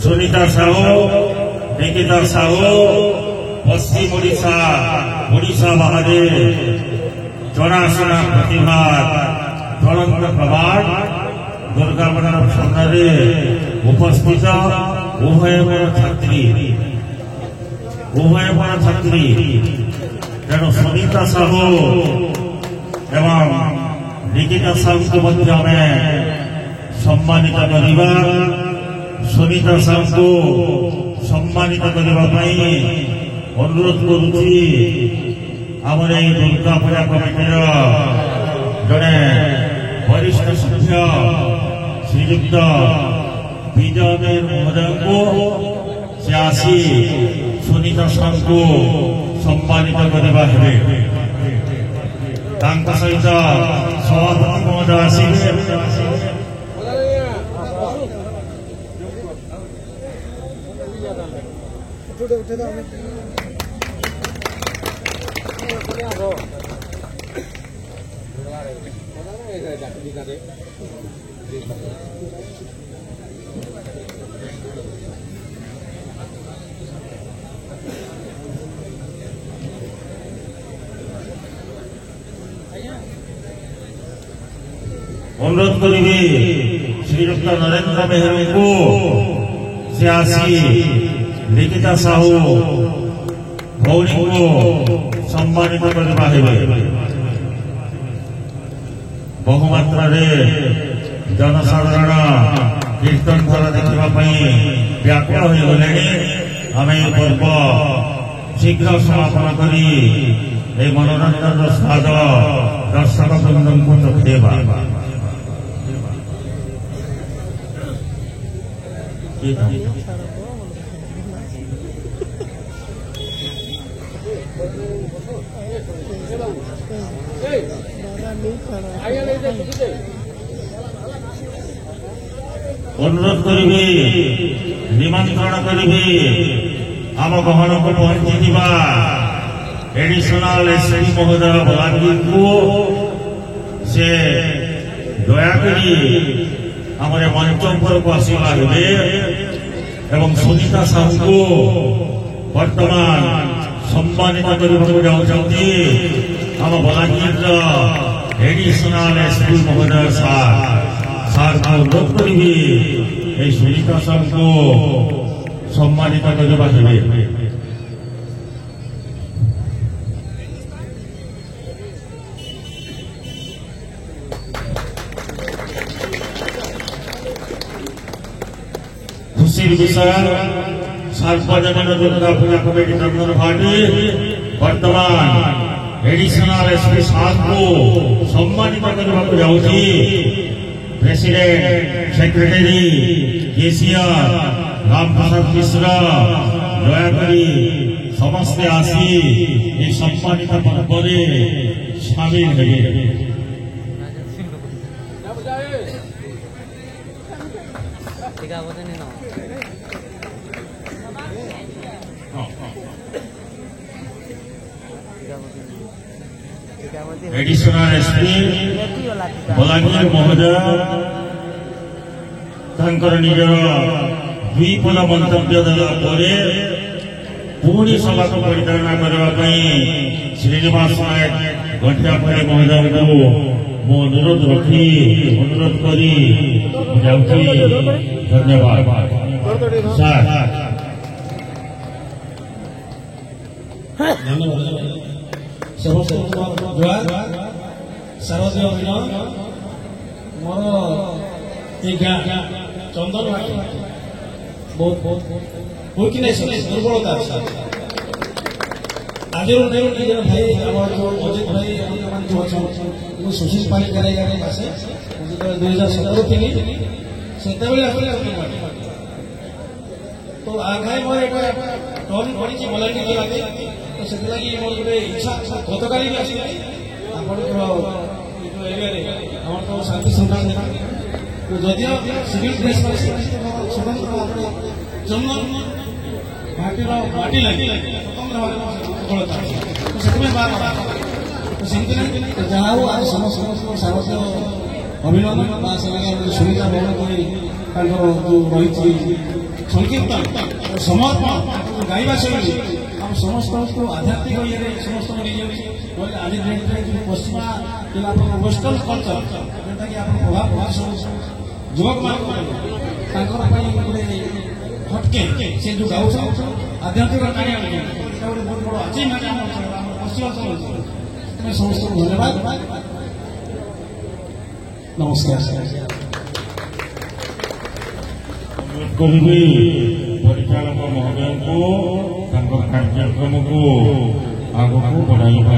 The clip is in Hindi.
सुनीता साहू निकिता साहू पश्चिम ओडिशा ओडिशा बाहर जनाशुना प्रतिभा ज्वलंत प्रभात दुर्गा मंडप सामने उपस्थित उभय छात्री तेणु सुनीता साहू एवं निकिता साहू को सम्मानित करवा सुनीता साहू को सम्मानित करने अनुरोध करुच्ची आमर दुर्गा पूजा कमिटर जड़े वरिष्ठ सभ्य श्रीयुक्त विजय महोदय को से आसी सुनीता साहू को सम्मानित करवा सहित सभापति महोदय आसिले अनुरोध करी श्रीयुक्त नरेंद्र मेहर को से आसी निकिता साहू भौणी को सम्मानित करवा बहुमात्रा जनसाधारण कीर्तन धर देखापी व्याकुल हो गले आम पर्व शीघ्र समापन करी मनोरंजन स्वाद दर्शक वृंद को चखेवा अनुरोध करी निमंत्रण करी आम गहन को पहुंची एडिशनल एसपी महोदय बलांगीर को से दयाकरी आमर मंच को आसवा एवं सुनीता साहू को वर्तमान सम्मानित करने आम बलांगीर एडिशनल एसपी महोदय सार को अनुरोध करी सुनीता साहू को सम्मानित करवा खुशी विषय सार्वजनिक दुर्गा पूजा कमेटी चंदन भाटी वर्तमान एडिशनल एसपी साहब को सम्मानित करने जाऊँगी प्रेसिडेंट सेक्रेटरी केसीआर राम प्रसाद मिश्र दयाकरी समस्ते आसी ये सम्मानित पर्व सामिल हुए एडिशनल एसपी बलांगीर महोदय निजर दुई पद मंतव्य देला पुणी सभा को परिचालना करने श्रीनिवास नायक घंटियापल्ली महोदय को मो अनुरोध रखी अनुरोध करी धन्यवाद शारदीय दिन मोर चंदन बहुत दुर्बलता आज भाई अजित भाई सुशील पाणिकर आसे 2017 थी से तो आगे मोर टर्न पड़ी बलांगीर जिला तो से मोर गोटे इच्छा गत काली भी आसी तो शांति श्रृंखला तो जदिव सिविल ड्रेस स्वतंत्र जन्म पार्टी पार्टी लगे स्वतंत्र तो से जहाँ आज समस्त शारदीय ଅଭିନନ୍ଦନ ତା ସାଙ୍ଗରେ ସୁନିତା ବହନ କରି ତାଙ୍କର ଯେଉଁ ରହିଛି ସଂକୀର୍ତ୍ତନ ସମର୍ପଣ ଗାଇବା ଶୈଳୀ ଆମ ସମସ୍ତଙ୍କୁ ଆଧ୍ୟାତ୍ମିକ ଇଏରେ ସମସ୍ତଙ୍କୁ ନେଇଯାଉଛି କହିଲେ ଆଜି ଡେଟ୍ରେ ପଶ୍ଚିମା କିମ୍ବା ଆପଣଙ୍କ ୱେଷ୍ଟର୍ଣ୍ଣ କଲଚର ଯେଉଁଟାକି ଆପଣ ପ୍ରଭାବ ପଡ଼ୁଛି ସବୁ ଯୁବକମାନଙ୍କ ତାଙ୍କର ପାଇଁ ଗୋଟେ ହଟକେ ସେ ଯେଉଁ ଗାଉଛନ୍ତି ଆଧ୍ୟାତ୍ମିକ କାଣି ଆଣୁଛନ୍ତି ଏଇଟା ଗୋଟେ ବହୁତ ବଡ଼ ଆଚିଭମେଣ୍ଟ ଆମ ପଶ୍ଚିମାଞ୍ଚଳ ସେଥିପାଇଁ ସମସ୍ତଙ୍କୁ ଧନ୍ୟବାଦ ନମସ୍କାର କହିବି ପରିଚାଳକ ମହୋଦୟଙ୍କୁ ତାଙ୍କ କାର୍ଯ୍ୟକ୍ରମକୁ ଆଗକୁ ବଢ଼ାଇବା